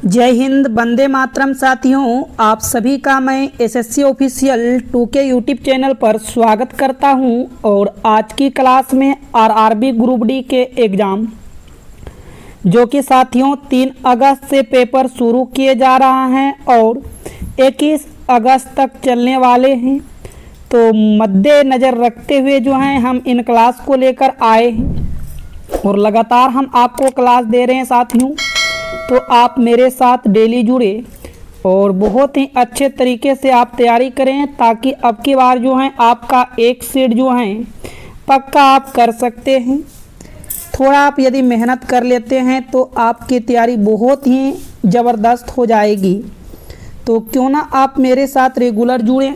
जय हिंद, वंदे मातरम। साथियों, आप सभी का मैं SSC official 2K YouTube channel पर स्वागत करता हूं। और आज की क्लास में आरआरबी ग्रुप डी के एग्ज़ाम जो कि साथियों 3 अगस्त से पेपर शुरू किए जा रहा है और 21 अगस्त तक चलने वाले हैं। तो मद्देनज़र रखते हुए जो हैं हम इन क्लास को लेकर आए हैं और लगातार हम आपको क्लास दे रहे हैं साथियों। तो आप मेरे साथ डेली जुड़े और बहुत ही अच्छे तरीके से आप तैयारी करें ताकि अब की बार जो है आपका एक सेट जो है पक्का आप कर सकते हैं। थोड़ा आप यदि मेहनत कर लेते हैं तो आपकी तैयारी बहुत ही ज़बरदस्त हो जाएगी। तो क्यों ना आप मेरे साथ रेगुलर जुड़ें।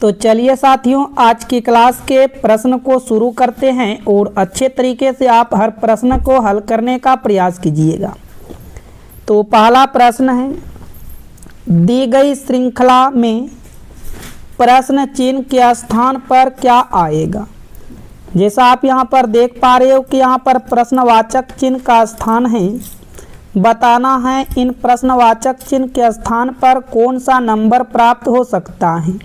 तो चलिए साथियों, आज की क्लास के प्रश्न को शुरू करते हैं और अच्छे तरीके से आप हर प्रश्न को हल करने का प्रयास कीजिएगा। तो पहला प्रश्न है, दी गई श्रृंखला में प्रश्न चिन्ह के स्थान पर क्या आएगा। जैसा आप यहाँ पर देख पा रहे हो कि यहाँ पर प्रश्नवाचक चिन्ह का स्थान है। बताना है इन प्रश्नवाचक चिन्ह के स्थान पर कौन सा नंबर प्राप्त हो सकता है।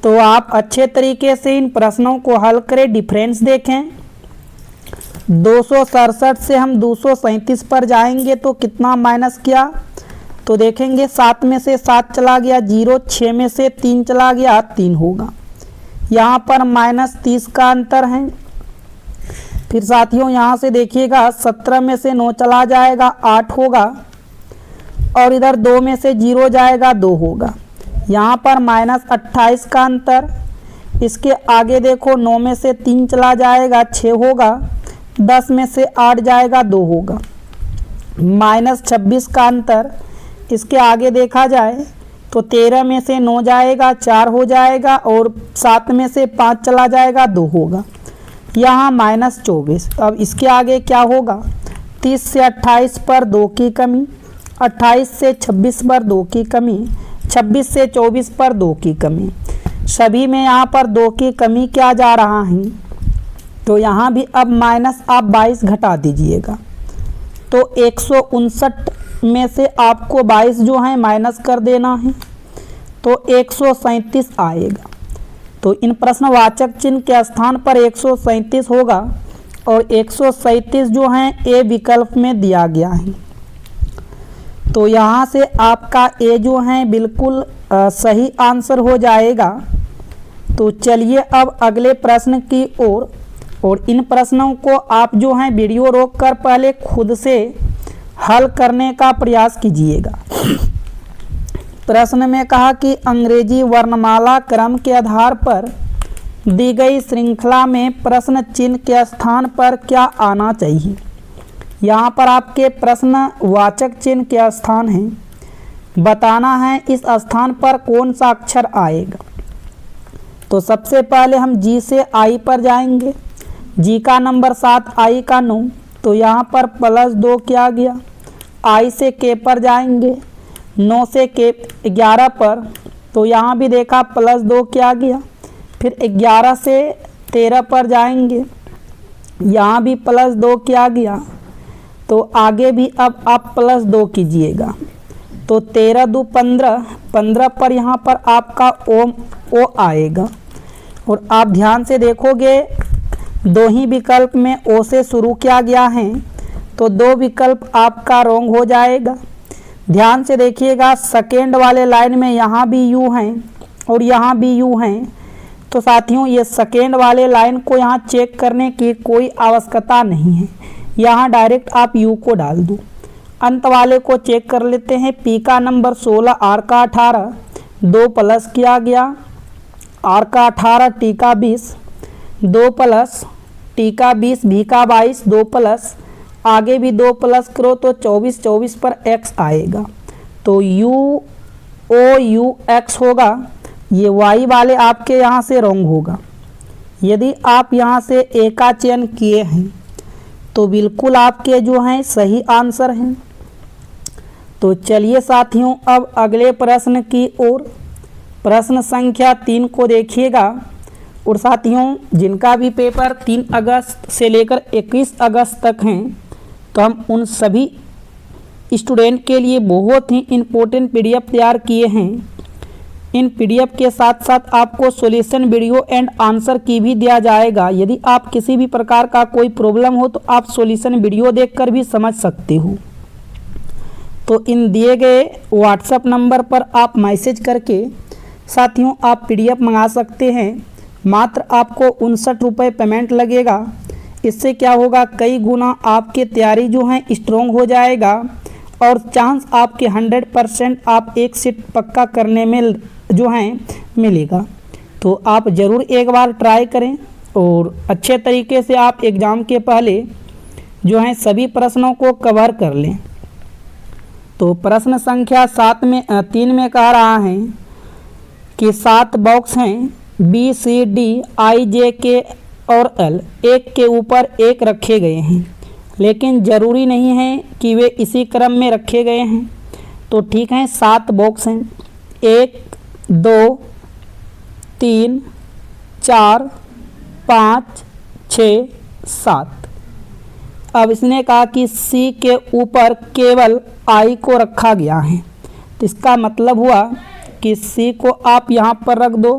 तो आप अच्छे तरीके से इन प्रश्नों को हल करें। डिफरेंस देखें, 267 से हम 237 पर जाएंगे तो कितना माइनस किया तो देखेंगे 7 में से 7 चला गया 0, 6 में से 3 चला गया 3 होगा। यहाँ पर -30 का अंतर है। फिर साथियों यहाँ से देखिएगा 17 में से 9 चला जाएगा 8 होगा और इधर 2 में से 0 जाएगा 2 होगा। यहाँ पर -28 का अंतर। इसके आगे देखो 9 में से 3 चला जाएगा 6 होगा, 10 में से 8 जाएगा 2 होगा। -26 का अंतर। इसके आगे देखा जाए तो 13 में से 9 जाएगा 4 हो जाएगा और 7 में से 5 चला जाएगा 2 होगा। यहाँ -24। अब इसके आगे क्या होगा, 30 से 28 पर 2 की कमी, 28 से 26 पर 2 की कमी, 26 से 24 पर 2 की कमी। सभी में यहाँ पर 2 की कमी क्या जा रहा है तो यहाँ भी अब माइनस आप 22 घटा दीजिएगा। तो 159 में से आपको 22 जो है माइनस कर देना है तो 137 आएगा। तो इन प्रश्नवाचक चिन्ह के स्थान पर 137 होगा और 137 जो है ए विकल्प में दिया गया है। तो यहाँ से आपका ए जो है बिल्कुल सही आंसर हो जाएगा। तो चलिए अब अगले प्रश्न की ओर और इन प्रश्नों को आप जो हैं वीडियो रोककर पहले खुद से हल करने का प्रयास कीजिएगा। प्रश्न में कहा कि अंग्रेजी वर्णमाला क्रम के आधार पर दी गई श्रृंखला में प्रश्न चिन्ह के स्थान पर क्या आना चाहिए। यहाँ पर आपके प्रश्नवाचक चिन्ह के स्थान है। बताना है इस स्थान पर कौन सा अक्षर आएगा। तो सबसे पहले हम जी से आई पर जाएंगे। जी का नंबर 7, आई का 9। तो यहाँ पर +2 किया गया। आई से के पर जाएंगे, 9 से के 11 पर। तो यहाँ भी देखा +2 किया गया। फिर 11 से 13 पर जाएंगे, यहाँ भी +2 किया गया। तो आगे भी अब आप +2 कीजिएगा। तो 13 दूँ 15, 15 पर यहाँ पर आपका ओ आएगा। और आप ध्यान से देखोगे 2 ही विकल्प में ओ से शुरू किया गया है तो 2 विकल्प आपका रॉन्ग हो जाएगा। ध्यान से देखिएगा सेकेंड वाले लाइन में यहाँ भी यू हैं और यहाँ भी यू हैं। तो साथियों ये सेकेंड वाले लाइन को यहाँ चेक करने की कोई आवश्यकता नहीं है। यहाँ डायरेक्ट आप यू को डाल दो। अंत वाले को चेक कर लेते हैं। पी का नंबर 16, आर का 18, 2 प्लस किया गया। आर का 18, टी का 20, 2 प्लस, टी का 20, भी का 22, 2 प्लस, आगे भी 2 प्लस करो तो 24, 24 पर एक्स आएगा। तो यू ओ यू एक्स होगा। ये वाई वाले आपके यहाँ से रॉन्ग होगा। यदि आप यहाँ से ए का चयन किए हैं तो बिल्कुल आपके जो हैं सही आंसर हैं। तो चलिए साथियों अब अगले प्रश्न की ओर। प्रश्न संख्या 3 को देखिएगा। और साथियों जिनका भी पेपर 3 अगस्त से लेकर 21 अगस्त तक हैं तो हम उन सभी स्टूडेंट के लिए बहुत ही इम्पोर्टेंट पीडीएफ तैयार किए हैं। इन पीडीएफ के साथ साथ आपको सॉल्यूशन वीडियो एंड आंसर की भी दिया जाएगा। यदि आप किसी भी प्रकार का कोई प्रॉब्लम हो तो आप सॉल्यूशन वीडियो देखकर भी समझ सकते हो। तो इन दिए गए व्हाट्सएप नंबर पर आप मैसेज करके साथियों आप पीडीएफ मंगा सकते हैं। मात्र आपको 59 रुपये पेमेंट लगेगा। इससे क्या होगा, कई गुना आपकी तैयारी जो है स्ट्रॉन्ग हो जाएगा और चांस आपके 100% आप एक सीट पक्का करने में जो है मिलेगा। तो आप ज़रूर एक बार ट्राई करें और अच्छे तरीके से आप एग्ज़ाम के पहले जो है सभी प्रश्नों को कवर कर लें। तो प्रश्न संख्या 3 में कह रहा है कि 7 बॉक्स हैं बी सी डी आई जे के और एल एक के ऊपर एक रखे गए हैं, लेकिन ज़रूरी नहीं है कि वे इसी क्रम में रखे गए हैं। तो ठीक है, 7 बॉक्स हैं 1 2 3 4 5 6 7। अब इसने कहा कि सी के ऊपर केवल आई को रखा गया है। तो इसका मतलब हुआ कि सी को आप यहाँ पर रख दो,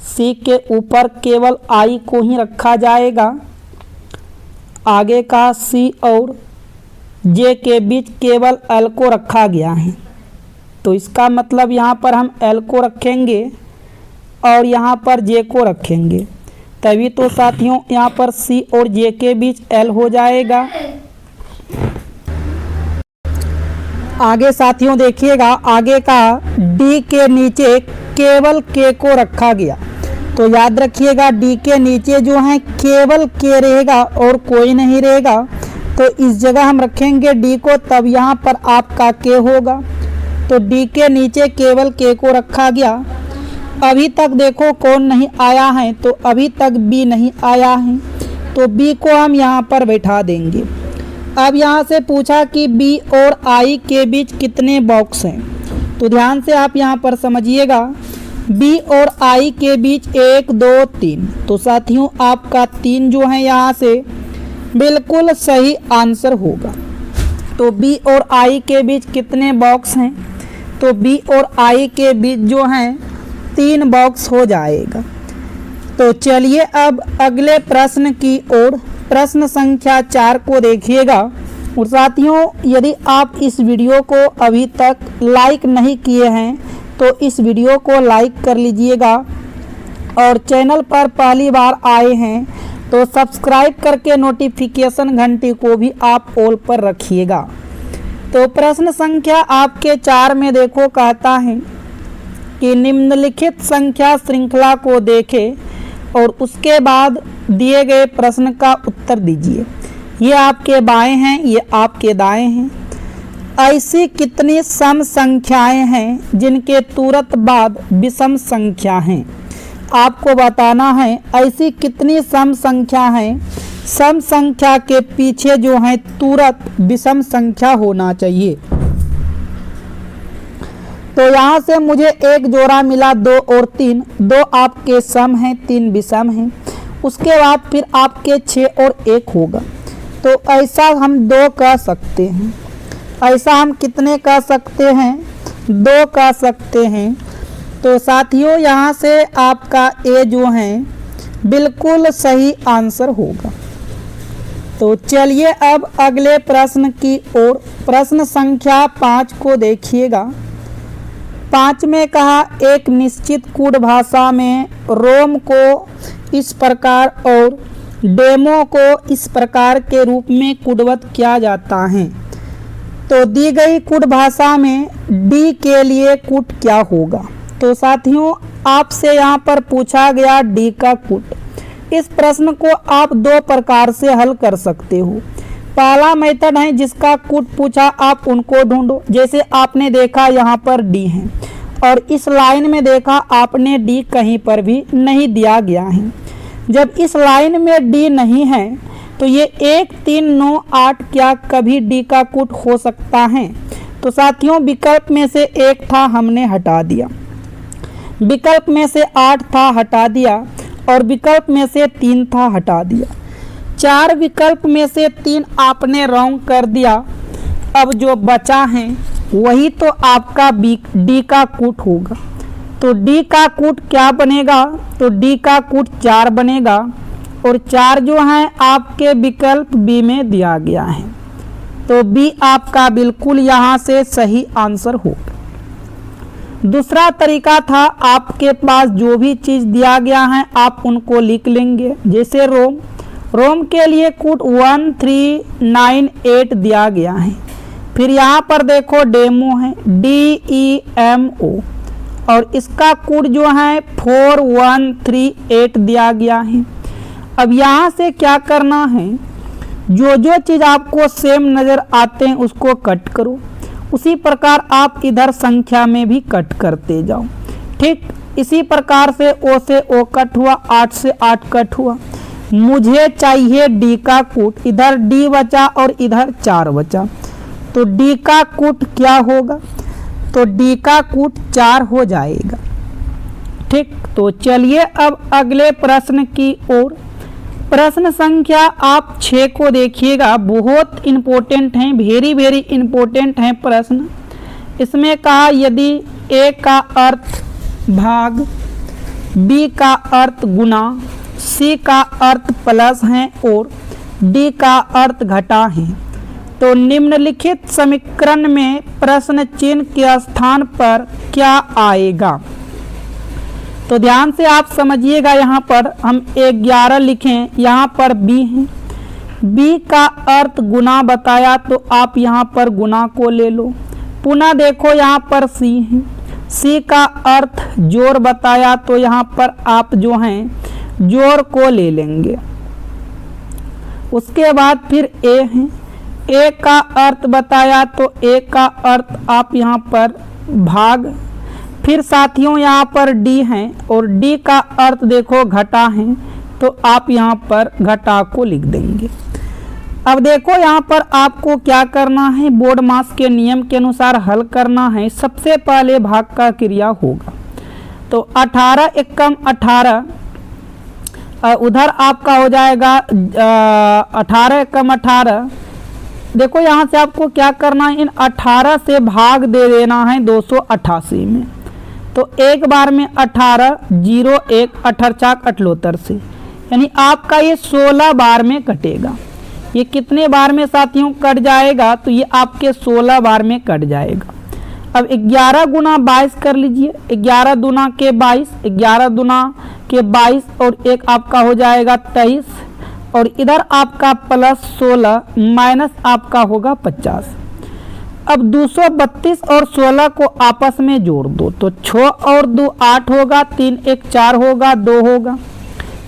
सी के ऊपर केवल आई को ही रखा जाएगा। आगे का सी और जे के बीच केवल एल को रखा गया है। तो इसका मतलब यहाँ पर हम एल को रखेंगे और यहाँ पर जे को रखेंगे, तभी तो साथियों यहाँ पर सी और जे के बीच एल हो जाएगा। आगे साथियों देखिएगा, आगे का डी के नीचे केवल के को रखा गया। तो याद रखिएगा डी के नीचे जो है केवल के रहेगा और कोई नहीं रहेगा। तो इस जगह हम रखेंगे डी को, तब यहाँ पर आपका के होगा। तो डी के नीचे केवल के को रखा गया। अभी तक देखो कौन नहीं आया है, तो अभी तक बी नहीं आया है, तो बी को हम यहाँ पर बैठा देंगे। अब यहाँ से पूछा कि बी और आई के बीच कितने बॉक्स हैं। तो ध्यान से आप यहाँ पर समझिएगा, बी और आई के बीच 1 2 3। तो साथियों आपका 3 जो है यहाँ से बिल्कुल सही आंसर होगा। तो बी और आई के बीच कितने बॉक्स हैं, तो बी और आई के बीच जो हैं 3 बॉक्स हो जाएगा। तो चलिए अब अगले प्रश्न की ओर, प्रश्न संख्या 4 को देखिएगा। और साथियों यदि आप इस वीडियो को अभी तक लाइक नहीं किए हैं तो इस वीडियो को लाइक कर लीजिएगा और चैनल पर पहली बार आए हैं तो सब्सक्राइब करके नोटिफिकेशन घंटी को भी आप ऑल पर रखिएगा। तो प्रश्न संख्या आपके 4 में देखो कहता है कि निम्नलिखित संख्या श्रृंखला को देखें और उसके बाद दिए गए प्रश्न का उत्तर दीजिए। ये आपके बाएं हैं, ये आपके दाएं हैं। ऐसी कितनी सम संख्याएं हैं जिनके तुरंत बाद विषम संख्या हैं। आपको बताना है ऐसी कितनी सम संख्या हैं, सम संख्या के पीछे जो है तुरंत विषम संख्या होना चाहिए। तो यहाँ से मुझे एक जोड़ा मिला 2 और 3, 2 आपके सम हैं 3 विषम हैं। उसके बाद फिर आपके 6 और 1 होगा। तो ऐसा हम 2 कह सकते हैं। ऐसा हम कितने कह सकते हैं, 2 कह सकते हैं। तो साथियों यहाँ से आपका ए जो है बिल्कुल सही आंसर होगा। तो चलिए अब अगले प्रश्न की ओर, प्रश्न संख्या 5 को देखिएगा। 5 में कहा एक निश्चित कूट भाषा में रोम को इस प्रकार और डेमो को इस प्रकार के रूप में कूटबद्ध किया जाता है। तो दी गई कूट भाषा में डी के लिए कूट क्या होगा। तो साथियों आपसे यहाँ पर पूछा गया डी का कूट। इस प्रश्न को आप 2 प्रकार से हल कर सकते हो। पहला मेथड है जिसका कूट पूछा आप उनको ढूंढो। जैसे आपने देखा यहाँ पर डी है और इस लाइन में देखा आपने डी कहीं पर भी नहीं दिया गया है। जब इस लाइन में डी नहीं है तो ये 1 3 9 8 क्या कभी डी का कूट हो सकता है। तो साथियों विकल्प में से 1 था हमने हटा दिया, विकल्प में से 8 था हटा दिया और विकल्प में से 3 था हटा दिया। 4 विकल्प में से 3 आपने रॉन्ग कर दिया अब जो बचा है वही तो आपका डी का कूट होगा। तो डी का कूट क्या बनेगा, तो डी का कूट 4 बनेगा और 4 जो है आपके विकल्प बी में दिया गया है। तो बी आपका बिल्कुल यहाँ से सही आंसर होगा। दूसरा तरीका था, आपके पास जो भी चीज़ दिया गया है आप उनको लिख लेंगे। जैसे रोम के लिए कूट 1398 दिया गया है। फिर यहाँ पर देखो डेमो है DEMO और इसका कूट जो है 4138 दिया गया है। अब यहाँ से क्या करना है, जो चीज़ आपको सेम नज़र आते हैं उसको कट करो, उसी प्रकार आप इधर संख्या में भी कट करते जाओ। ठीक इसी प्रकार से ओ से ओ कट हुआ, 8 से 8 कट हुआ। मुझे चाहिए डी का कूट, इधर डी बचा और इधर 4 बचा, तो डी का कूट क्या होगा, तो डी का कूट 4 हो जाएगा। ठीक, तो चलिए अब अगले प्रश्न की ओर। प्रश्न संख्या आप 6 को देखिएगा, बहुत इम्पोर्टेंट हैं, वेरी इम्पोर्टेंट हैं प्रश्न। इसमें कहा यदि ए का अर्थ भाग, बी का अर्थ गुना, सी का अर्थ प्लस है और डी का अर्थ घटा है, तो निम्नलिखित समीकरण में प्रश्न चिन्ह के स्थान पर क्या आएगा। तो ध्यान से आप समझिएगा, यहाँ पर हम 11 लिखें, यहाँ पर बी है, बी का अर्थ गुना बताया तो आप यहाँ पर गुना को ले लो। पुनः देखो यहाँ पर सी है, सी का अर्थ जोड़ बताया तो यहाँ पर आप जो हैं जोड़ को ले लेंगे। उसके बाद फिर ए है, ए का अर्थ बताया तो ए का अर्थ आप यहाँ पर भाग, फिर साथियों यहाँ पर डी है और डी का अर्थ देखो घटा है तो आप यहाँ पर घटा को लिख देंगे। अब देखो यहाँ पर आपको क्या करना है, बोर्ड मास के नियम के अनुसार हल करना है। सबसे पहले भाग का क्रिया होगा, तो 18 एकम 18, उधर आपका हो जाएगा 18 एकम 18। देखो यहाँ से आपको क्या करना है, इन 18 से भाग दे देना है 288 में। तो एक बार में 18 0 1 18 78 से, यानी आपका ये 16 बार में कटेगा। ये कितने बार में साथियों कट जाएगा, तो ये आपके 16 बार में कट जाएगा। अब 11 गुना 22 कर लीजिए, 11 दूना के 22, 11 दूना के 22 और एक आपका हो जाएगा 23 और इधर आपका प्लस 16 माइनस आपका होगा 50। अब 232 और 16 को आपस में जोड़ दो, तो 6 और 2 8 होगा, 3 1 4 होगा, 2 होगा,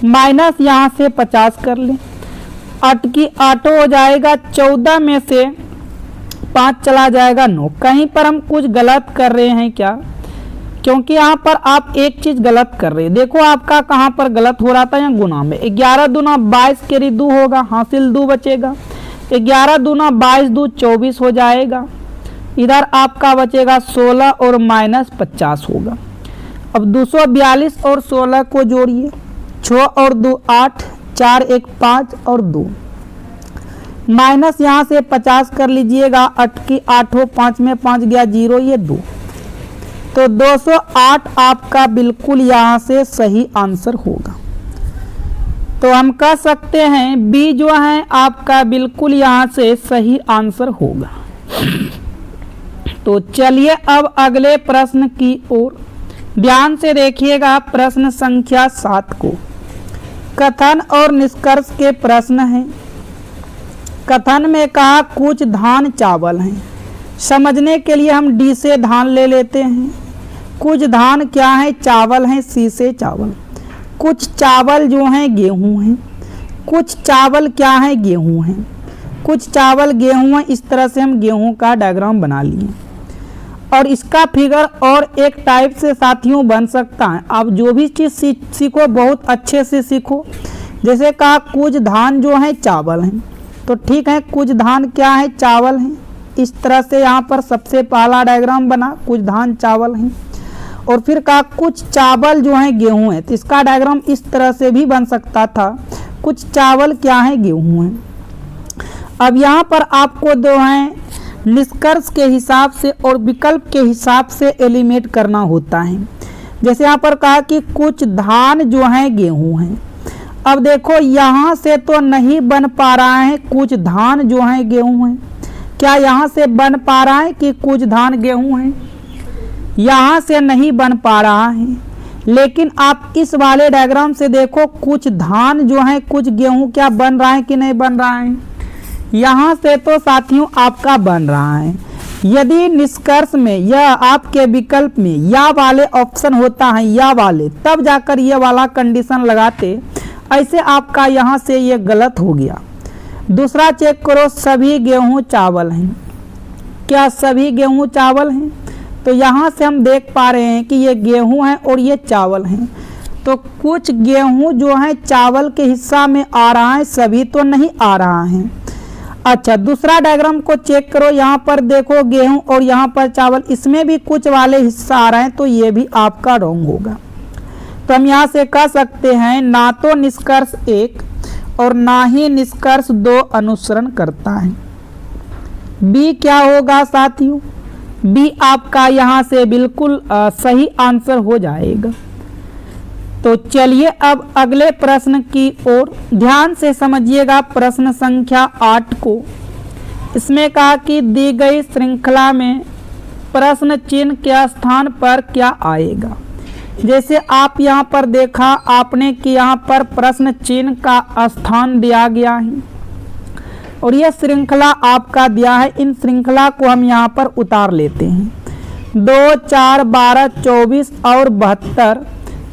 माइनस यहाँ से 50 कर लें, 8 की 8 हो जाएगा, 14 में से 5 चला जाएगा 9। कहीं पर हम कुछ गलत कर रहे हैं क्या, क्योंकि यहाँ पर आप एक चीज़ गलत कर रहे हैं। देखो आपका कहाँ पर गलत हो रहा था, यहाँ गुना में 11 दूना 22 के 2 होगा, हासिल 2 बचेगा, 11 दूना 22 2 24 हो जाएगा, इधर आपका बचेगा 16 और माइनस 50 होगा। अब 242 और 16 को जोड़िए, 6 और 2 8, 4 1 5 और 2, माइनस यहाँ से 50 कर लीजिएगा, 8 की 8 हो, 5 में 5 गया 0, ये 2, तो 208 आपका बिल्कुल यहाँ से सही आंसर होगा। तो हम कह सकते हैं बी जो है आपका बिल्कुल यहाँ से सही आंसर होगा। तो चलिए अब अगले प्रश्न की ओर ध्यान से देखिएगा। प्रश्न संख्या 7 को कथन और निष्कर्ष के प्रश्न हैं। कथन में कहा कुछ धान चावल हैं। समझने के लिए हम डी से धान ले लेते हैं। कुछ धान क्या है, चावल हैं, सी से चावल। कुछ चावल जो हैं गेहूं हैं। कुछ चावल क्या है, गेहूं हैं। कुछ चावल गेहूं हैं। इस तरह से हम गेहूं का डायग्राम बना लिए और इसका फिगर और एक टाइप से साथियों बन सकता है। आप जो भी चीज़ सीखो बहुत अच्छे से सीखो। जैसे कहा कुछ धान जो है चावल हैं, तो ठीक है, कुछ धान क्या है, चावल हैं। इस तरह से यहाँ पर सबसे पहला डायग्राम बना, कुछ धान चावल हैं। और फिर कहा कुछ चावल जो है गेहूं है, तो इसका डायग्राम इस तरह से भी बन सकता था, कुछ चावल क्या है, गेहूं है। अब यहाँ पर आपको जो है निष्कर्ष के हिसाब से और विकल्प के हिसाब से एलिमिनेट करना होता है। जैसे यहाँ पर कहा कि कुछ धान जो है गेहूं है। अब देखो यहाँ से तो नहीं बन पा रहा है कुछ धान जो है गेहूं है। क्या यहाँ से बन पा रहा है कि कुछ धान गेहूं है? यहाँ से नहीं बन पा रहा है। लेकिन आप इस वाले डायग्राम से देखो कुछ धान जो है कुछ गेहूं क्या बन रहा है कि नहीं बन रहा है? यहाँ से तो साथियों आपका बन रहा है। यदि निष्कर्ष में या आपके विकल्प में या वाले ऑप्शन होता है या वाले, तब जाकर ये वाला कंडीशन लगाते। ऐसे आपका यहाँ से ये गलत हो गया। दूसरा चेक करो, सभी गेहूं चावल हैं। क्या सभी गेहूं चावल हैं? तो यहाँ से हम देख पा रहे हैं कि ये गेहूं है और ये चावल हैं। तो कुछ गेहूं जो है चावल के हिस्सा में आ रहा है, सभी तो नहीं आ रहा है। अच्छा, दूसरा डायग्राम को चेक करो, यहाँ पर देखो गेहूं और यहाँ पर चावल, इसमें भी कुछ वाले हिस्सा आ रहे हैं, तो ये भी आपका रॉन्ग होगा। तो हम यहाँ से कह सकते हैं ना तो निष्कर्ष 1 और ना ही निष्कर्ष 2 अनुसरण करता है। बी क्या होगा साथियों? बी आपका यहाँ से बिल्कुल सही आंसर हो जाएगा। तो चलिए अब अगले प्रश्न की ओर ध्यान से समझिएगा, प्रश्न संख्या 8 को। इसमें कहा कि दी गई श्रृंखला में प्रश्न चिन्ह के स्थान पर क्या आएगा। जैसे आप यहाँ पर देखा आपने कि यहाँ पर प्रश्न चिन्ह का स्थान दिया गया है और यह श्रृंखला आपका दिया है। इन श्रृंखला को हम यहाँ पर उतार लेते हैं। 2, 4, 12, 24 और 72,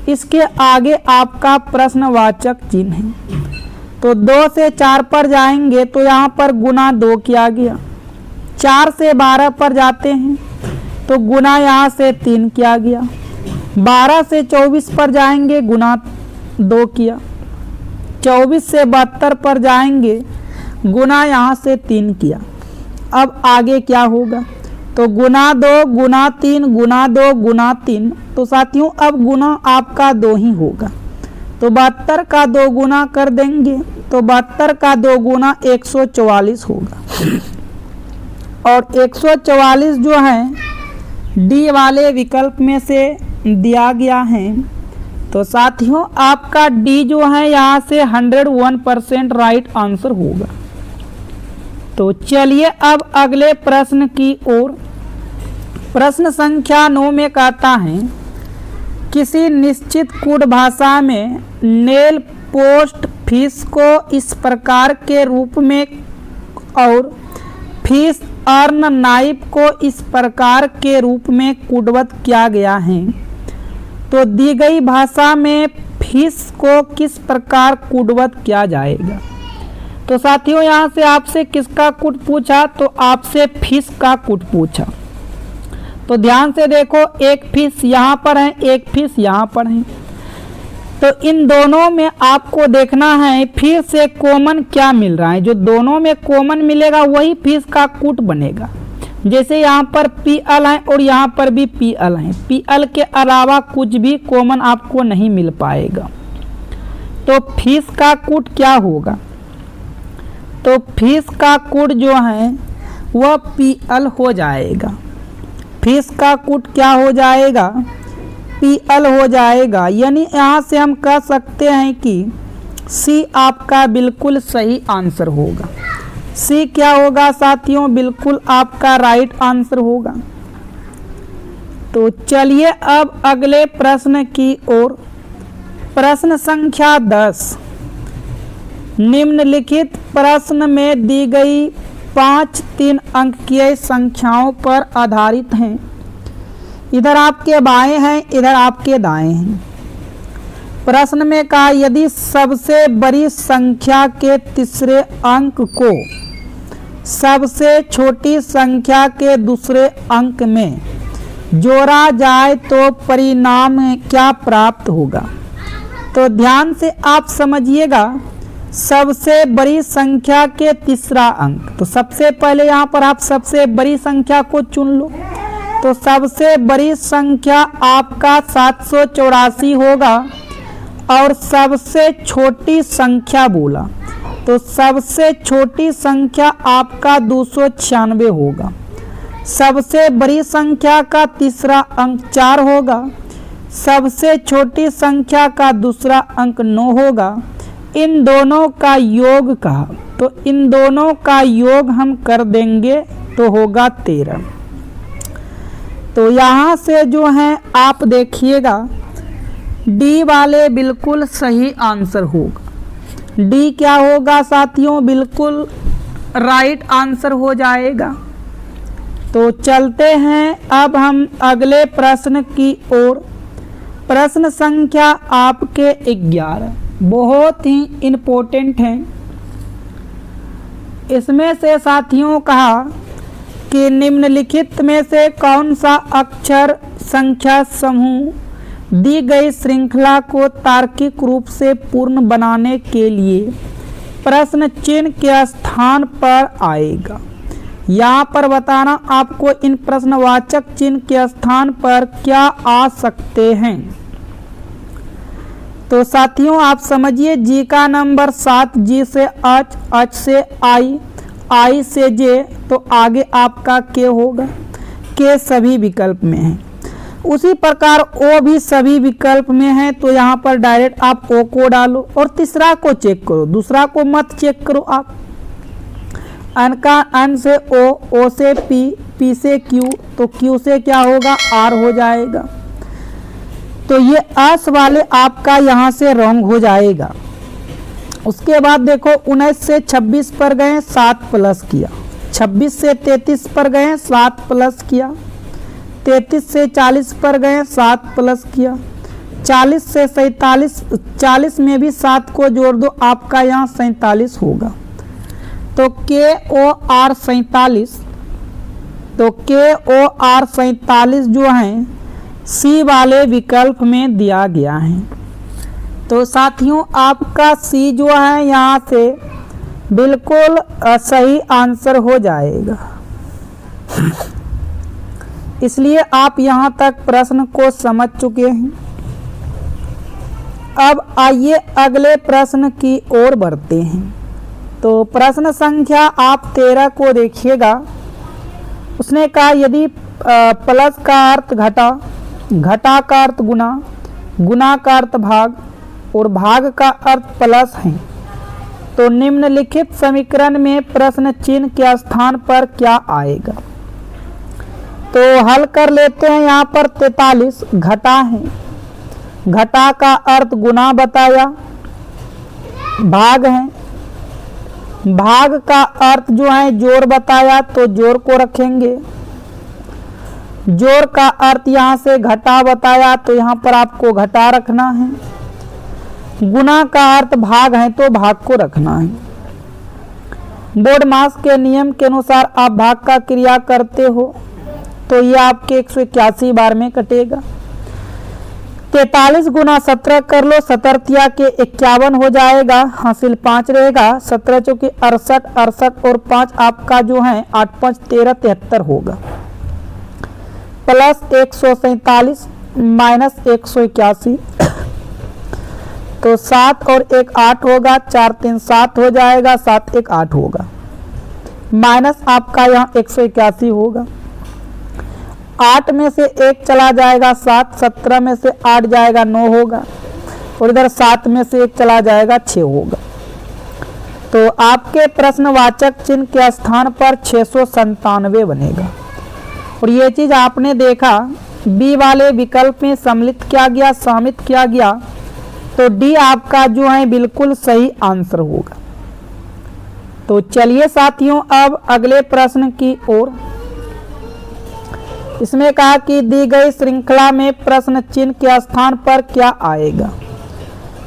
इसके आगे आपका प्रश्नवाचक चिन्ह है। तो 2 से 4 पर जाएंगे तो यहाँ पर गुना 2 किया गया। 4 से 12 पर जाते हैं तो गुना यहाँ से 3 किया गया। 12 से 24 पर जाएंगे गुना 2 किया। 24 से 72 पर जाएंगे गुना यहाँ से 3 किया। अब आगे क्या होगा? तो गुना 2 गुना 3 गुना 2 गुना 3। तो साथियों अब गुना आपका 2 ही होगा। तो 72 का 2 गुना कर देंगे तो 72 का 2 गुना 144 होगा। और 144 जो है डी वाले विकल्प में से दिया गया है। तो साथियों आपका डी जो है यहाँ से 101% राइट आंसर होगा। तो चलिए अब अगले प्रश्न की ओर। प्रश्न संख्या 9 में कहता है किसी निश्चित कूट भाषा में नेल पोस्ट फिश को इस प्रकार के रूप में और फिश अर्न नाइफ को इस प्रकार के रूप में कूटबद्ध किया गया है। तो दी गई भाषा में फिश को किस प्रकार कूटबद्ध किया जाएगा। तो साथियों यहाँ से आपसे किसका कूट पूछा? तो आपसे फिश का कूट पूछा। तो ध्यान से देखो, एक फिश यहाँ पर है, एक फिश यहाँ पर है। तो इन दोनों में आपको देखना है फिर से कॉमन क्या मिल रहा है। जो दोनों में कॉमन मिलेगा वही फिश का कूट बनेगा। जैसे यहाँ पर पी एल है और यहाँ पर भी पी एल है। पी एल के अलावा कुछ भी कॉमन आपको नहीं मिल पाएगा। तो फिश का कूट क्या होगा? तो फिश का कूट जो है वह पी एल हो जाएगा। फिश का कूट क्या हो जाएगा? पी एल हो जाएगा। यानी यहाँ से हम कह सकते हैं कि सी आपका बिल्कुल सही आंसर होगा। सी क्या होगा साथियों? बिल्कुल आपका राइट आंसर होगा। तो चलिए अब अगले प्रश्न की ओर। प्रश्न संख्या 10 निम्नलिखित प्रश्न में दी गई 5 3 अंकीय संख्याओं पर आधारित हैं। इधर आपके बाएं हैं, इधर आपके दाएं हैं। प्रश्न में कहा यदि सबसे बड़ी संख्या के तीसरे अंक को सबसे छोटी संख्या के दूसरे अंक में जोड़ा जाए तो परिणाम क्या प्राप्त होगा। तो ध्यान से आप समझिएगा, सबसे बड़ी संख्या के तीसरा अंक। तो सबसे पहले यहाँ पर आप सबसे बड़ी संख्या को चुन लो। तो सबसे बड़ी संख्या आपका 784 होगा और सबसे छोटी संख्या बोला तो सबसे छोटी संख्या आपका 296 होगा। सबसे बड़ी संख्या का तीसरा अंक 4 होगा। सबसे छोटी संख्या का दूसरा अंक 9 होगा। इन दोनों का योग कहा, तो इन दोनों का योग हम कर देंगे तो होगा 13। तो यहाँ से जो है आप देखिएगा डी वाले बिल्कुल सही आंसर होगा। डी क्या होगा साथियों, बिल्कुल राइट आंसर हो जाएगा। तो चलते हैं अब हम अगले प्रश्न की ओर। प्रश्न संख्या आपके 11 बहुत ही इम्पोर्टेंट हैं। इसमें से साथियों कहा कि निम्नलिखित में से कौन सा अक्षर संख्या समूह दी गई श्रृंखला को तार्किक रूप से पूर्ण बनाने के लिए प्रश्न चिन्ह के स्थान पर आएगा। यहाँ पर बताना आपको इन प्रश्नवाचक चिन्ह के स्थान पर क्या आ सकते हैं। तो साथियों आप समझिए जी का नंबर 7, जी से एच, एच से आई, आई से जे, तो आगे आपका के होगा। के सभी विकल्प में है। उसी प्रकार ओ भी सभी विकल्प में है, तो यहाँ पर डायरेक्ट आप ओ को डालो और तीसरा को चेक करो, दूसरा को मत चेक करो आप। अन का अन से ओ, ओ से पी, पी से क्यू, तो क्यू से क्या होगा आर हो जाएगा। तो ये एस वाले आपका यहाँ से रॉन्ग हो जाएगा। उसके बाद देखो 19 से 26 पर गए 7 प्लस किया, 26 से 33 पर गए 7 प्लस किया, 33 से 40 पर गए 7 प्लस किया, 40 से 47, 40 में भी 7 को जोड़ दो आपका यहाँ 47 होगा। तो के ओ आर 47, तो के ओ आर 47 जो है सी वाले विकल्प में दिया गया है। तो साथियों आपका सी जो है यहाँ से बिल्कुल सही आंसर हो जाएगा। इसलिए आप यहाँ तक प्रश्न को समझ चुके हैं। अब आइए अगले प्रश्न की ओर बढ़ते हैं। तो प्रश्न संख्या आप 13 को देखिएगा। उसने कहा यदि प्लस का अर्थ घटा, घटा का अर्थ गुना, गुना का अर्थ भाग और भाग का अर्थ प्लस है, तो निम्नलिखित समीकरण में प्रश्न चिन्ह के स्थान पर क्या आएगा। तो हल कर लेते हैं। यहाँ पर 43 घटा है, घटा का अर्थ गुना बताया, भाग है, भाग का अर्थ जो है जोड़ बताया, तो जोड़ को रखेंगे। जोड़ का अर्थ यहाँ से घटा बताया, तो यहाँ पर आपको घटा रखना है। गुना का अर्थ भाग है, तो भाग को रखना है। बोर्ड मास के नियम के अनुसार आप भाग का क्रिया करते हो, तो ये आपके 181 बार में कटेगा। 43 गुना 17 कर लो, 17 के 51 हो जाएगा, हासिल 5 रहेगा। 17 चौके 68, 68 और 5 आपका जो है 8 5 13 73 होगा। प्लस 147 माइनस 181, तो 7 और 1 8 होगा, 4 3 7 हो जाएगा, 7 1 8 होगा। माइनस आपका यहाँ 181 होगा। 8 में से 1 चला जाएगा 7, 17 में से 8 जाएगा 9 होगा, और इधर 7 में से 1 चला जाएगा 6 होगा। तो आपके प्रश्नवाचक चिन्ह के स्थान पर 697 बनेगा। और ये चीज आपने देखा बी वाले विकल्प में सम्मिलित किया गया, शामित किया गया, तो डी आपका जो है बिल्कुल सही आंसर होगा। तो चलिए साथियों अब अगले प्रश्न की ओर। इसमें कहा कि दी गई श्रृंखला में प्रश्न चिन्ह के स्थान पर क्या आएगा।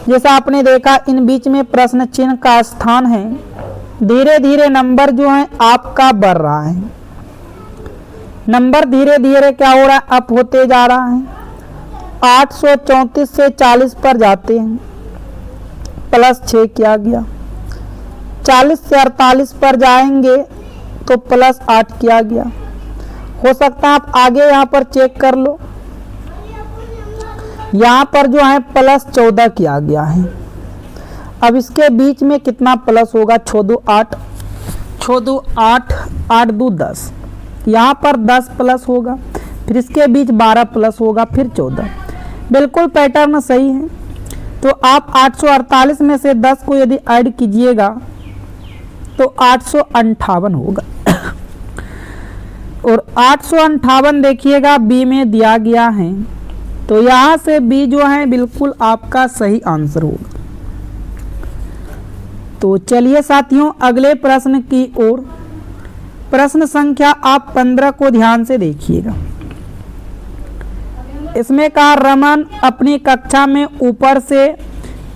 जैसा आपने देखा इन बीच में प्रश्न चिन्ह का स्थान है। धीरे धीरे नंबर जो है आपका बढ़ रहा है, नंबर धीरे धीरे क्या हो रहा है, अप होते जा रहा है। 834 से 40 पर जाते हैं, प्लस 6 किया गया। 40 से 48 पर जाएंगे तो प्लस 8 किया गया। हो सकता है आप आगे यहाँ पर चेक कर लो, यहाँ पर जो है प्लस 14 किया गया है। अब इसके बीच में कितना प्लस होगा, 6 2 8, 6 2 8, 8 2 10, यहाँ पर 10 प्लस होगा, फिर इसके बीच 12 प्लस होगा, फिर 14। बिल्कुल पैटर्न सही है। तो आप 848 में से 10 को यदि ऐड कीजिएगा तो 858 होगा। और 858 देखिएगा बी में दिया गया है, तो यहाँ से बी जो है बिल्कुल आपका सही आंसर होगा। तो चलिए साथियों अगले प्रश्न की ओर। प्रश्न संख्या आप 15 को ध्यान से देखिएगा। इसमें कहा रमन अपनी कक्षा में ऊपर से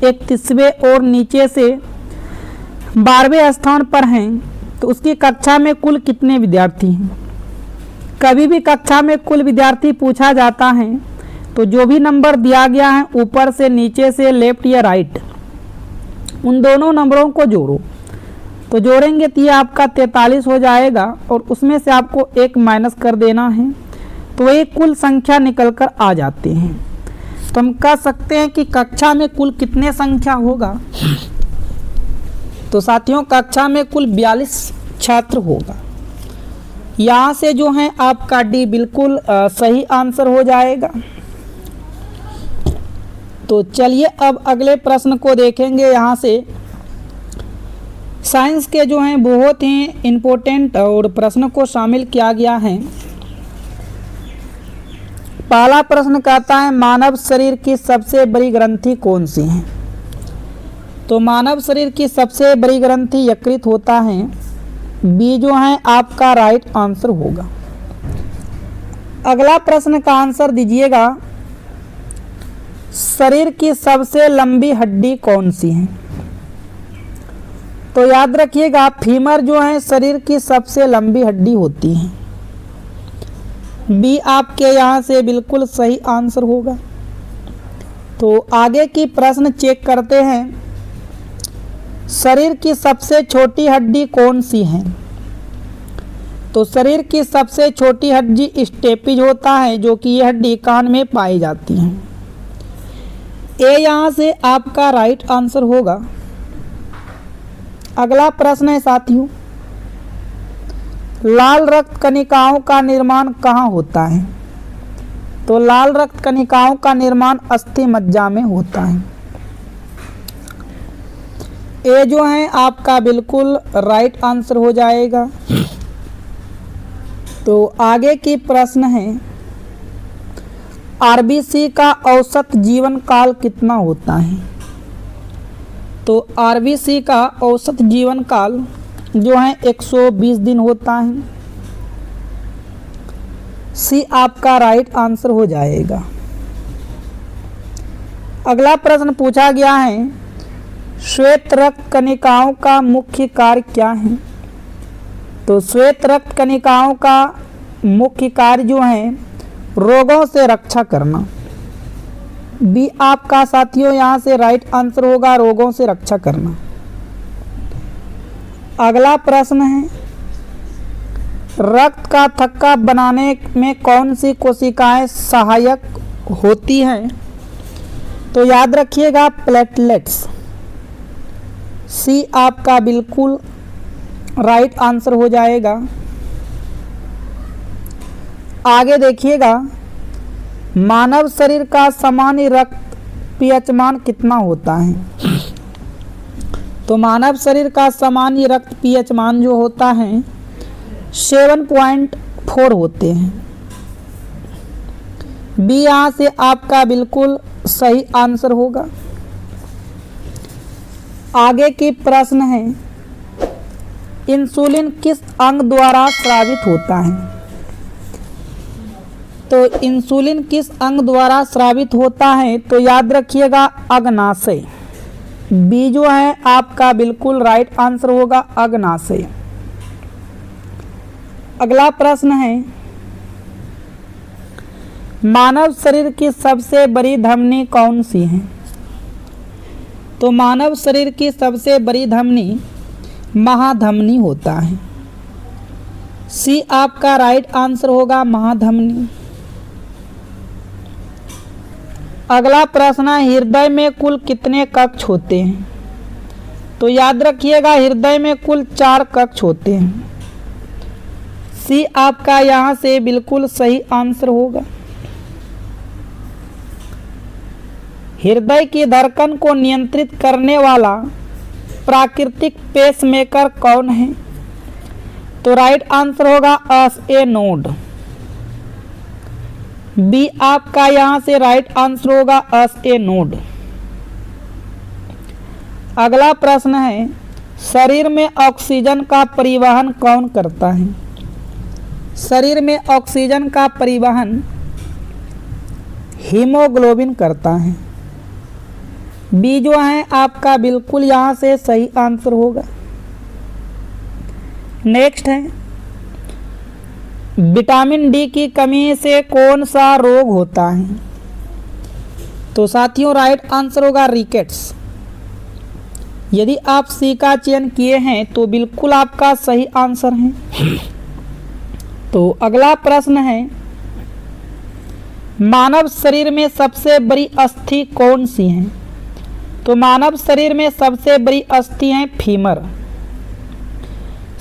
31वें और नीचे से 12वें स्थान पर हैं, तो उसकी कक्षा में कुल कितने विद्यार्थी हैं। कभी भी कक्षा में कुल विद्यार्थी पूछा जाता है तो जो भी नंबर दिया गया है ऊपर से, नीचे से, लेफ्ट या राइट, उन दोनों नंबरों को जोड़ो। तो जोड़ेंगे तो ये आपका 43 हो जाएगा और उसमें से आपको 1 माइनस कर देना है, तो ये कुल संख्या निकल कर आ जाते हैं। तो हम कह सकते हैं कि कक्षा में कुल कितने संख्या होगा। तो साथियों कक्षा में कुल 42 छात्र होगा। यहाँ से जो है आपका डी बिल्कुल सही आंसर हो जाएगा। तो चलिए अब अगले प्रश्न को देखेंगे। यहाँ से साइंस के जो हैं बहुत ही इम्पोर्टेंट और प्रश्न को शामिल किया गया है। पहला प्रश्न कहता है मानव शरीर की सबसे बड़ी ग्रंथि कौन सी है। तो मानव शरीर की सबसे बड़ी ग्रंथि यकृत होता है। बी जो है आपका राइट आंसर होगा। अगला प्रश्न का आंसर दीजिएगा शरीर की सबसे लंबी हड्डी कौन सी है। तो याद रखिएगा फीमर जो है शरीर की सबसे लंबी हड्डी होती है। बी आपके यहाँ से बिल्कुल सही आंसर होगा। तो आगे की प्रश्न चेक करते हैं। शरीर की सबसे छोटी हड्डी कौन सी है। तो शरीर की सबसे छोटी हड्डी स्टेपिज होता है, जो कि यह हड्डी कान में पाई जाती है। ए यहाँ से आपका राइट आंसर होगा। अगला प्रश्न है साथियों लाल रक्त कणिकाओं का निर्माण कहाँ होता है। तो लाल रक्त कणिकाओं का निर्माण अस्थि मज्जा में होता है। ए जो है आपका बिल्कुल राइट आंसर हो जाएगा। तो आगे की प्रश्न है आरबीसी का औसत जीवन काल कितना होता है। तो आरबीसी का औसत जीवन काल जो है 120 दिन होता है। सी आपका राइट आंसर हो जाएगा। अगला प्रश्न पूछा गया है श्वेत रक्त कणिकाओं का मुख्य कार्य क्या है। तो श्वेत रक्त कणिकाओं का मुख्य कार्य जो है रोगों से रक्षा करना। बी आपका साथियों यहाँ से राइट आंसर होगा, रोगों से रक्षा करना। अगला प्रश्न है रक्त का थक्का बनाने में कौन सी कोशिकाएं सहायक होती हैं। तो याद रखिएगा प्लेटलेट्स। सी आपका बिल्कुल राइट आंसर हो जाएगा। आगे देखिएगा मानव शरीर का सामान्य रक्त पीएच मान कितना होता है। तो मानव शरीर का सामान्य रक्त पीएच मान जो होता है 7.4 होते हैं। बी यहाँ से आपका बिल्कुल सही आंसर होगा। आगे की प्रश्न है इंसुलिन किस अंग द्वारा स्रावित होता है। तो इंसुलिन किस अंग द्वारा स्रावित होता है। तो याद रखिएगा अग्नाशय। बी जो है आपका बिल्कुल राइट आंसर होगा, अग्नाशय। अगला प्रश्न है मानव शरीर की सबसे बड़ी धमनी कौन सी है। तो मानव शरीर की सबसे बड़ी धमनी महाधमनी होता है। सी आपका राइट आंसर होगा, महाधमनी। अगला प्रश्न है हृदय में कुल कितने कक्ष होते हैं। तो याद रखिएगा हृदय में कुल 4 कक्ष होते हैं। सी आपका यहाँ से बिल्कुल सही आंसर होगा। हृदय की धड़कन को नियंत्रित करने वाला प्राकृतिक पेसमेकर कौन है? तो राइट आंसर होगा एस नोड। बी आपका यहां से राइट आंसर होगा एस नोड। अगला प्रश्न है, शरीर में ऑक्सीजन का परिवहन कौन करता है? शरीर में ऑक्सीजन का परिवहन हीमोग्लोबिन करता है। बी जो है आपका बिल्कुल यहां से सही आंसर होगा। नेक्स्ट है, विटामिन डी की कमी से कौन सा रोग होता है? तो साथियों राइट आंसर होगा रिकेट्स। यदि आप सी का चयन किए हैं तो बिल्कुल आपका सही आंसर है। तो अगला प्रश्न है, मानव शरीर में सबसे बड़ी अस्थि कौन सी है? तो मानव शरीर में सबसे बड़ी अस्थि है फीमर।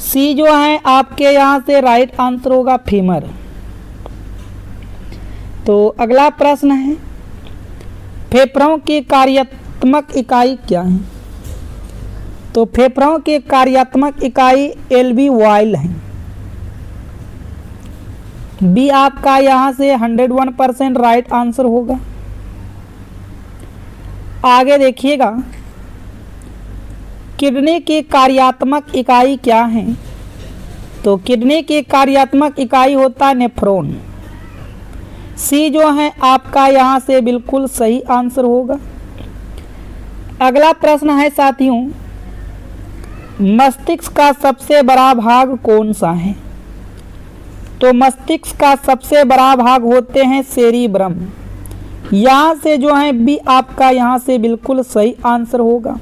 सी जो है आपके यहाँ से राइट आंसर होगा फीमर। तो अगला प्रश्न है, फेफड़ों की कार्यात्मक इकाई क्या है? तो फेफड़ों की कार्यात्मक इकाई एल्वियोल है। बी आपका यहाँ से 101% राइट आंसर होगा। आगे देखिएगा, किडनी की कार्यात्मक इकाई क्या है? तो किडनी की कार्यात्मक इकाई होता है नेफ्रॉन। सी जो है आपका यहाँ से बिल्कुल सही आंसर होगा। अगला प्रश्न है साथियों, मस्तिष्क का सबसे बड़ा भाग कौन सा है? तो मस्तिष्क का सबसे बड़ा भाग होते हैं सेरिब्रम। यहाँ से जो है बी आपका यहाँ से बिल्कुल सही आंसर होगा।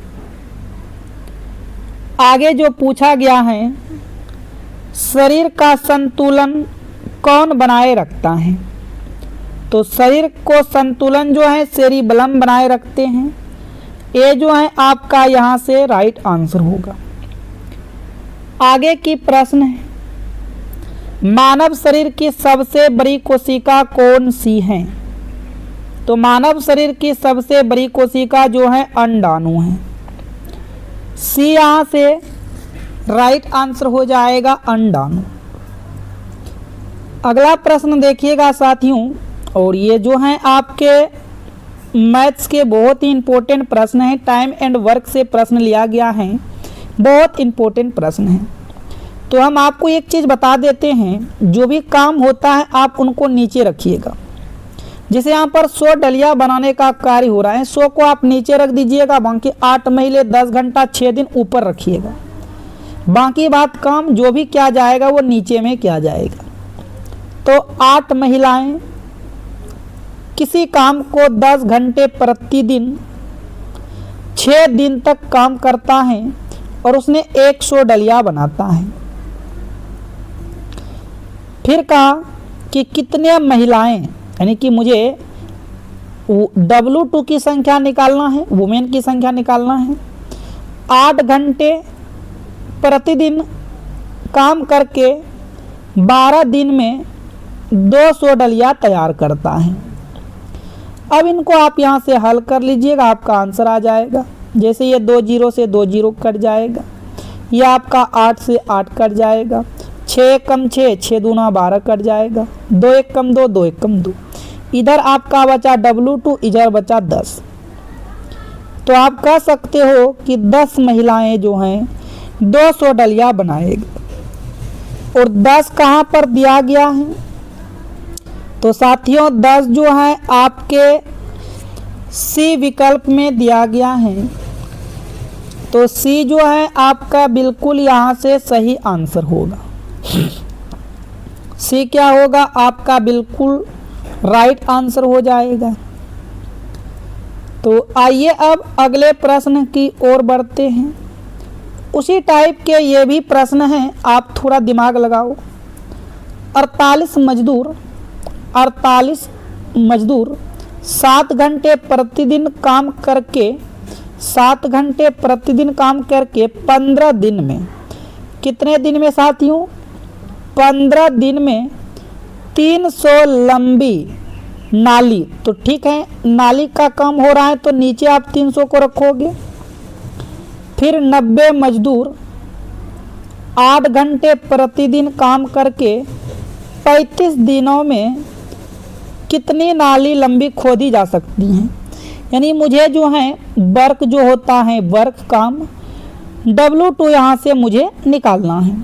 आगे जो पूछा गया है, शरीर का संतुलन कौन बनाए रखता है? तो शरीर को संतुलन जो है सेरिबलम बनाए रखते हैं। ये जो है आपका यहाँ से राइट आंसर होगा। आगे की प्रश्न है, मानव शरीर की सबसे बड़ी कोशिका कौन सी है? तो मानव शरीर की सबसे बड़ी कोशिका जो है अंडाणु है। सी यहाँ से राइट आंसर हो जाएगा अंडाणु। अगला प्रश्न देखिएगा साथियों, और ये जो है आपके मैथ्स के बहुत ही इंपॉर्टेंट प्रश्न है। टाइम एंड वर्क से प्रश्न लिया गया है, बहुत इंपॉर्टेंट प्रश्न है। तो हम आपको एक चीज़ बता देते हैं, जो भी काम होता है आप उनको नीचे रखिएगा। जैसे यहाँ पर 100 डलिया बनाने का कार्य हो रहा है, 100 को आप नीचे रख दीजिएगा, बाकी 8 महीने 10 घंटा 6 दिन ऊपर रखिएगा। बाकी बात काम जो भी किया जाएगा वो नीचे में किया जाएगा। तो 8 महिलाएं किसी काम को 10 घंटे प्रतिदिन 6 दिन तक काम करता है और उसने 100 डलिया बनाता है। फिर कहा कि कितने महिलाएं, यानी कि मुझे W2 की संख्या निकालना है, वुमेन की संख्या निकालना है। 8 घंटे प्रतिदिन काम करके 12 दिन में 200 डलिया तैयार करता है। अब इनको आप यहाँ से हल कर लीजिएगा, आपका आंसर आ जाएगा। जैसे ये 2 जीरो से 2 जीरो कट जाएगा, ये आपका 8 से 8 कट जाएगा, 6 कम 6, 6 दूना 12 कट जाएगा, 2 1 कम 2, 2 1 कम 2। इधर आपका बचा W2, इधर बचा 10। तो आप कह सकते हो कि 10 महिलाएं जो हैं 200 डलिया बनाएगी। और 10 कहाँ पर दिया गया है? तो साथियों 10 जो है आपके सी विकल्प में दिया गया है। तो सी जो है आपका बिल्कुल यहाँ से सही आंसर होगा। सी क्या होगा आपका बिल्कुल राइट आंसर हो जाएगा। तो आइए अब अगले प्रश्न की ओर बढ़ते हैं। उसी टाइप के ये भी प्रश्न हैं, आप थोड़ा दिमाग लगाओ। 48 मजदूर 7 घंटे प्रतिदिन काम करके 7 घंटे प्रतिदिन काम करके 15 दिन में, कितने दिन में साथियों? 15 दिन में 300 लंबी नाली, तो ठीक है, नाली का काम हो रहा है तो नीचे आप 300 को रखोगे। फिर 90 मजदूर 8 घंटे प्रतिदिन काम करके 35 दिनों में कितनी नाली लंबी खोदी जा सकती हैं? यानी मुझे जो है वर्क जो होता है, वर्क काम W2 यहाँ से मुझे निकालना है।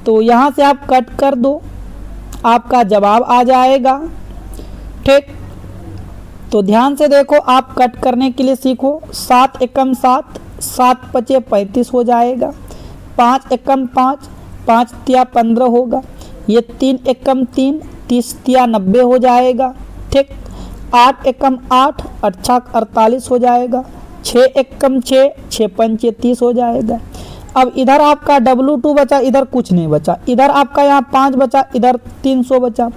तो यहाँ से आप कट कर दो, आपका जवाब आ जाएगा। ठीक, तो ध्यान से देखो, आप कट करने के लिए सीखो। 7 एकम 7, 7 पचे 35 हो जाएगा। 5 एकम 5, 5 तिया 15 होगा। ये 3 एकम 3, 30 तिया 90 हो जाएगा। ठीक, 8 एकम 8, 48 हो जाएगा। 6 एकम 6, 6 पंचे 30 हो जाएगा। अब इधर आपका W2 बचा, इधर कुछ नहीं बचा। इधर आपका यहाँ 5 बचा, इधर 300 बचा,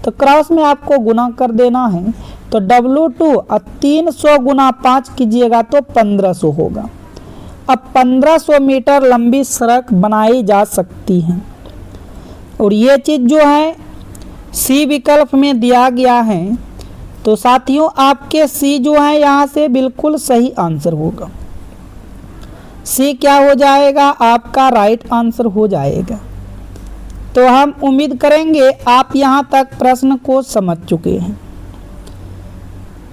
तो क्रॉस में आपको गुना कर देना है। तो W2 अब 300 गुना 5 कीजिएगा तो 1500 होगा। अब 1500 मीटर लंबी सड़क बनाई जा सकती है। और ये चीज़ जो है सी विकल्प में दिया गया है, तो साथियों आपके सी जो है यहाँ से बिल्कुल सही आंसर होगा। सी क्या हो जाएगा? आपका राइट आंसर हो जाएगा। तो हम उम्मीद करेंगे आप यहाँ तक प्रश्न को समझ चुके हैं।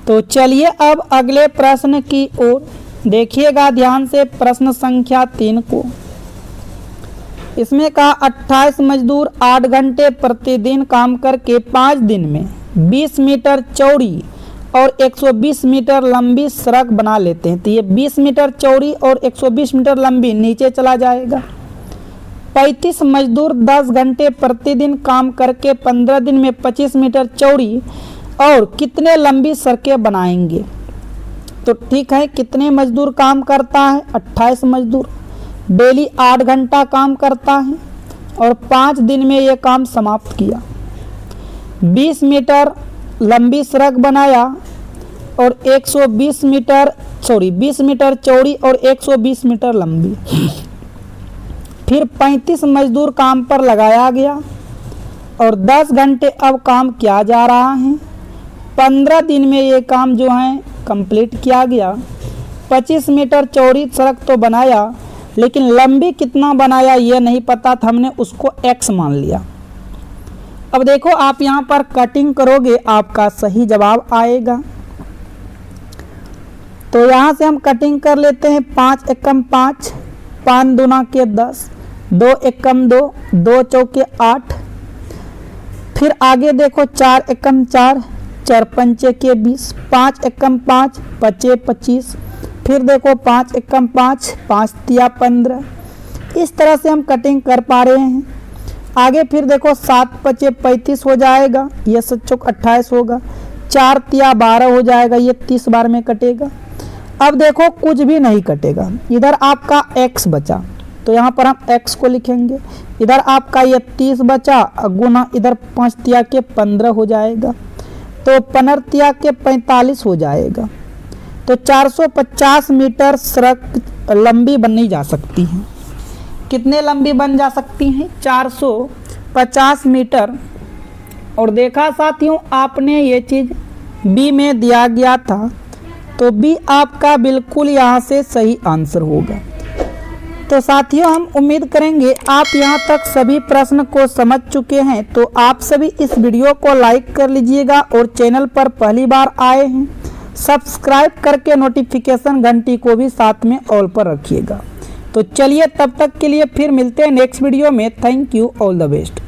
तो चलिए अब अगले प्रश्न की ओर देखिएगा ध्यान से, प्रश्न संख्या 3 को। इसमें कहा 28 मजदूर 8 घंटे प्रतिदिन काम करके 5 दिन में 20 मीटर चौड़ी और 120 मीटर लंबी सड़क बना लेते हैं। तो ये 20 मीटर चौड़ी और 120 मीटर लंबी नीचे चला जाएगा। 35 मजदूर 10 घंटे प्रतिदिन काम करके 15 दिन में 25 मीटर चौड़ी और कितने लंबी सड़कें बनाएंगे? तो ठीक है, कितने मजदूर काम करता है? 28 मजदूर डेली 8 घंटा काम करता है और 5 दिन में ये काम समाप्त किया। 20 मीटर लंबी सड़क बनाया और 20 मीटर चौड़ी और 120 मीटर लंबी। फिर 35 मजदूर काम पर लगाया गया और 10 घंटे अब काम किया जा रहा है। 15 दिन में ये काम जो है कंप्लीट किया गया। 25 मीटर चौड़ी सड़क तो बनाया, लेकिन लंबी कितना बनाया ये नहीं पता था, हमने उसको x मान लिया। अब देखो आप यहाँ पर कटिंग करोगे, आपका सही जवाब आएगा। तो यहाँ से हम कटिंग कर लेते हैं। 5 एकम 5, 5 दूना के 10, 2 एकम 2, 2 चौके 8। फिर आगे देखो 4 एकम 4, 4 पंचे के 20, 5 एकम 5, पचे 25। फिर देखो 5 एकम 5, 5 तिया 15। इस तरह से हम कटिंग कर पा रहे हैं। आगे फिर देखो 7 पचे 35 हो जाएगा, ये 7 चौक 28 होगा। 4 तिया 12 हो जाएगा, ये 30 बार में कटेगा। अब देखो कुछ भी नहीं कटेगा, इधर आपका x बचा, तो यहाँ पर हम x को लिखेंगे। इधर आपका ये 30 बचा, गुना इधर 5 तिया के 15 हो जाएगा, तो 15 तिया के 45 हो जाएगा। तो 450 मीटर सड़क लंबी बननी जा सकती है। कितने लंबी बन जा सकती हैं? 450 मीटर। और देखा साथियों आपने ये चीज़ बी में दिया गया था, तो बी आपका बिल्कुल यहाँ से सही आंसर होगा। तो साथियों हम उम्मीद करेंगे आप यहाँ तक सभी प्रश्न को समझ चुके हैं। तो आप सभी इस वीडियो को लाइक कर लीजिएगा और चैनल पर पहली बार आए हैं सब्सक्राइब करके नोटिफिकेशन घंटी को भी साथ में ऑल पर रखिएगा। तो चलिए तब तक के लिए फिर मिलते हैं नेक्स्ट वीडियो में। Thank you, all the best.